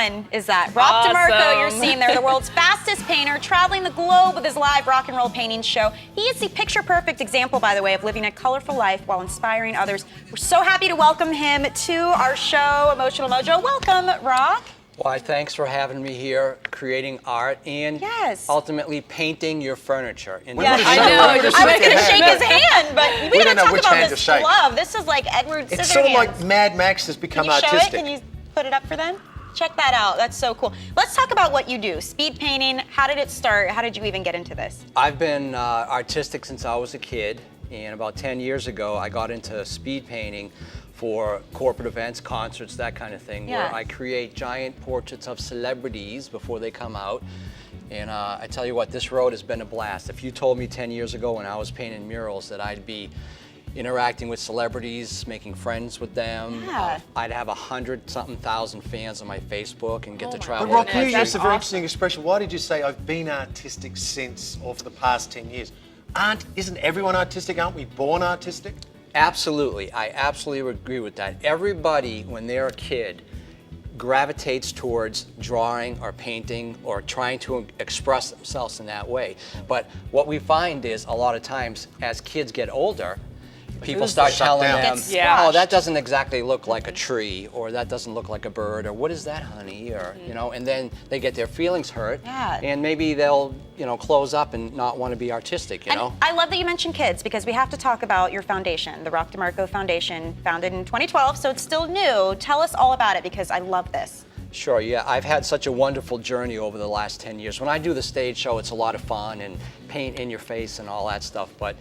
one is that? Rock Awesome. Demarco, you're seeing there, the world's fastest painter, traveling the globe with his live rock and roll painting show. He is the picture-perfect example, by the way, of living a colorful life while inspiring others. We're so happy to welcome him to our show, Emotional Mojo. Welcome, Rock. Why, thanks for having me here, creating art and ultimately painting your furniture. I know. I was going to shake his hand, but we got to talk about this glove. This is like Edward Scissorhands. It's sort of like Mad Max has become artistic. Can you put it up for them? Check that out. That's so cool. Let's talk about what you do. Speed painting. How did it start? How did you even get into this? I've been artistic since I was a kid, and about 10 years ago, I got into speed painting for corporate events, concerts, that kind of thing, where I create giant portraits of celebrities before they come out. And I tell you what, this road has been a blast. If you told me 10 years ago when I was painting murals that I'd be interacting with celebrities, making friends with them, I'd have 100-something thousand fans on my Facebook and get to travel. But Rock, you used a very interesting expression. Why did you say I've been artistic since, or for the past 10 years? Isn't everyone artistic? Aren't we born artistic? Absolutely, I absolutely agree with that. Everybody, when they're a kid, gravitates towards drawing or painting or trying to express themselves in that way. But what we find is a lot of times as kids get older, people start telling them, oh, that doesn't exactly look like a tree, or that doesn't look like a bird, or what is that, honey, or, you know, and then they get their feelings hurt, and maybe they'll, you know, close up and not want to be artistic, you know? I love that you mentioned kids, because we have to talk about your foundation, the Rock Demarco Foundation, founded in 2012, so it's still new. Tell us all about it, because I love this. Sure, yeah, I've had such a wonderful journey over the last 10 years. When I do the stage show, it's a lot of fun and paint in your face and all that stuff, but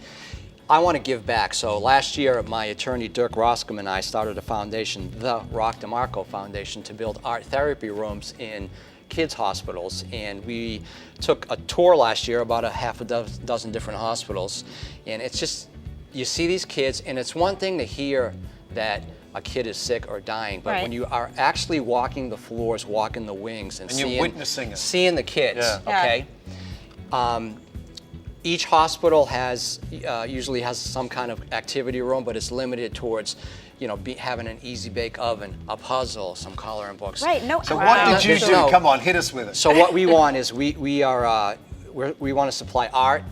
I want to give back. So last year, my attorney Dirk Roscom and I started a foundation, the Rock Demarco Foundation, to build art therapy rooms in kids' hospitals. And we took a tour last year, about a half a dozen different hospitals. And it's just, you see these kids, and it's one thing to hear that a kid is sick or dying, but when you are actually walking the floors, walking the wings, and you're witnessing it, seeing the kids, okay? Each hospital has usually has some kind of activity room, but it's limited towards, you know, having an easy bake oven, a puzzle, some coloring books. Right. No. So what did you do? Come on, hit us with it. So what we want is we want to supply art,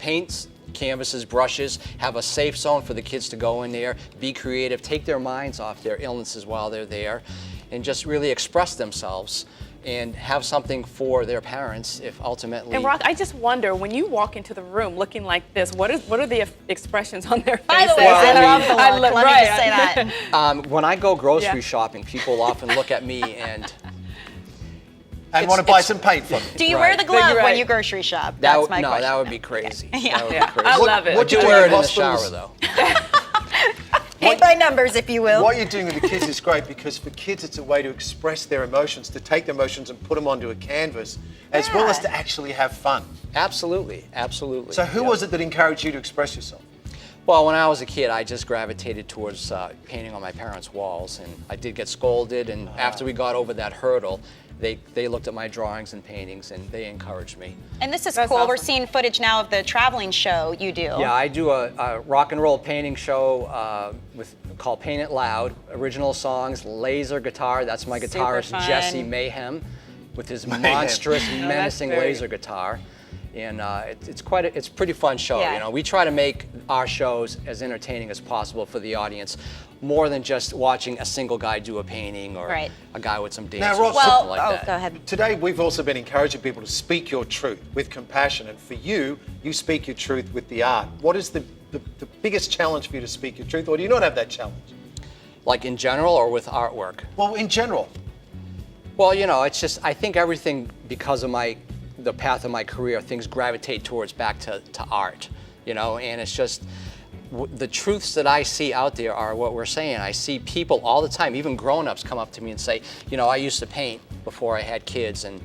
paints, canvases, brushes, have a safe zone for the kids to go in there, be creative, take their minds off their illnesses while they're there, and just really express themselves and have something for their parents if ultimately... And Rock, I just wonder, when you walk into the room looking like this, what are the expressions on their faces? By the way, let me just say that. When I go grocery shopping, people often look at me and want to buy some paint from me. Do you wear the glove when you grocery shop? That's my question. No, that would be crazy. Yeah. That would be crazy. I love it. What do you wear it in the shower, though? Paint by numbers, if you will. What you're doing with the kids is great, because for kids it's a way to express their emotions, to take their emotions and put them onto a canvas, as well as to actually have fun. Absolutely, absolutely. So who was it that encouraged you to express yourself? Well, when I was a kid, I just gravitated towards painting on my parents' walls, and I did get scolded, and after we got over that hurdle, they looked at my drawings and paintings, and they encouraged me. And this is cool. Awesome. We're seeing footage now of the traveling show you do. Yeah, I do a rock and roll painting show called Paint It Loud. Original songs, laser guitar. That's my guitarist, Jesse Mayhem, with his monstrous, menacing laser guitar. And it's a pretty fun show. You know, we try to make our shows as entertaining as possible for the audience, more than just watching a single guy do a painting or a guy with some dance or something like that. Go ahead. Today we've also been encouraging people to speak your truth with compassion, and for you, you speak your truth with the art. What is the biggest challenge for you to speak your truth, or do you not have that challenge? Like in general, or with artwork? Well, in general. Well, you know, it's just, I think everything, because of the path of my career, things gravitate towards back to art, you know, and it's just, the truths that I see out there are what we're saying. I see people all the time, even grown-ups, come up to me and say, you know, I used to paint before I had kids, and,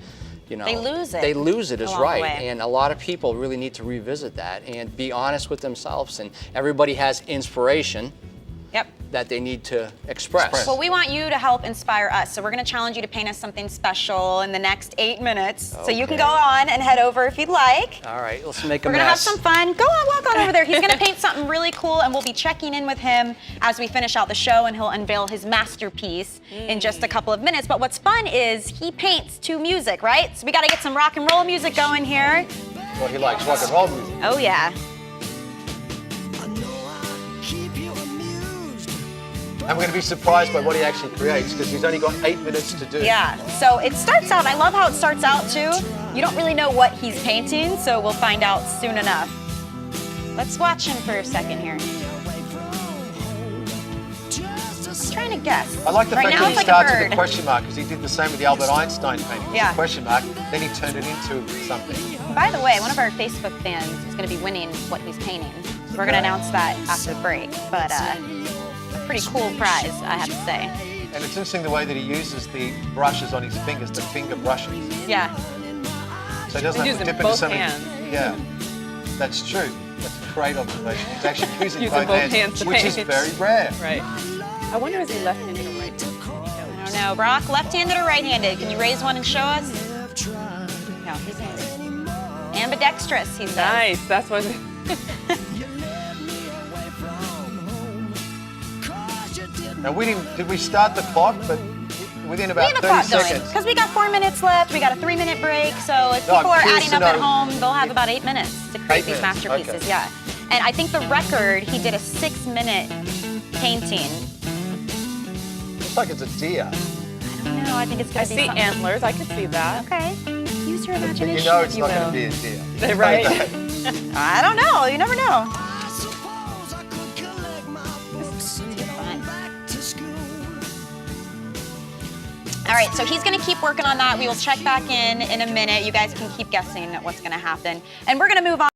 you know, they lose it. They lose it, is right. And a lot of people really need to revisit that and be honest with themselves. And everybody has inspiration, Yep. that they need to express. Well, we want you to help inspire us. So we're going to challenge you to paint us something special in the next 8 minutes. So you can Okay. go on and head over if you'd like. All right, let's make a We're going to have mess. some fun. Go on, walk on over there. He's going to paint something really cool, and we'll be checking in with him as we finish out the show, and he'll unveil his masterpiece in just a couple of minutes. But what's fun is he paints to music, right? So we got to get some rock and roll music going here. Well, he likes rock and roll music. Oh, yeah. And we're going to be surprised by what he actually creates because he's only got 8 minutes to do. Yeah, so it starts out, I love how it starts out too. You don't really know what he's painting, so we'll find out soon enough. Let's watch him for a second here. I'm trying to guess. I like the right fact now that he it's like starts a with bird. a question mark because he did the same with the Albert Einstein painting. Yeah. A question mark, then he turned it into something. By the way, one of our Facebook fans is going to be winning what he's painting. We're going to announce that after the break, but pretty cool prize, I have to say. And it's interesting the way that he uses the brushes on his fingers, the finger brushes. Yeah. So he doesn't He have to uses dip into both something. hands. Yeah, that's true. That's a great observation. He's actually using Using both both hands, hands to which is paint. very rare. Right. I wonder is he left-handed or right-handed? I don't know. Brock, left-handed or right-handed? Can you raise one and show us? No, he's ambidextrous, he says. Nice. That's what. Now did we start the clock? But within about We have a 30 clock going seconds. because we got 4 minutes left. We got a 3-minute break, so if No, people I'm are curious adding to up at know- home, they'll have about 8 minutes to create 8 these minutes, masterpieces. okay. Yeah, and I think the record he did a 6-minute painting. Looks like it's a deer. No, I think it's I gonna be see something. antlers. I could see that. Okay, use your But imagination. you know it's if you not going will. to be a deer. They right. I don't know. You never know. All right, so he's gonna keep working on that. We will check back in a minute. You guys can keep guessing what's gonna happen. And we're gonna move on.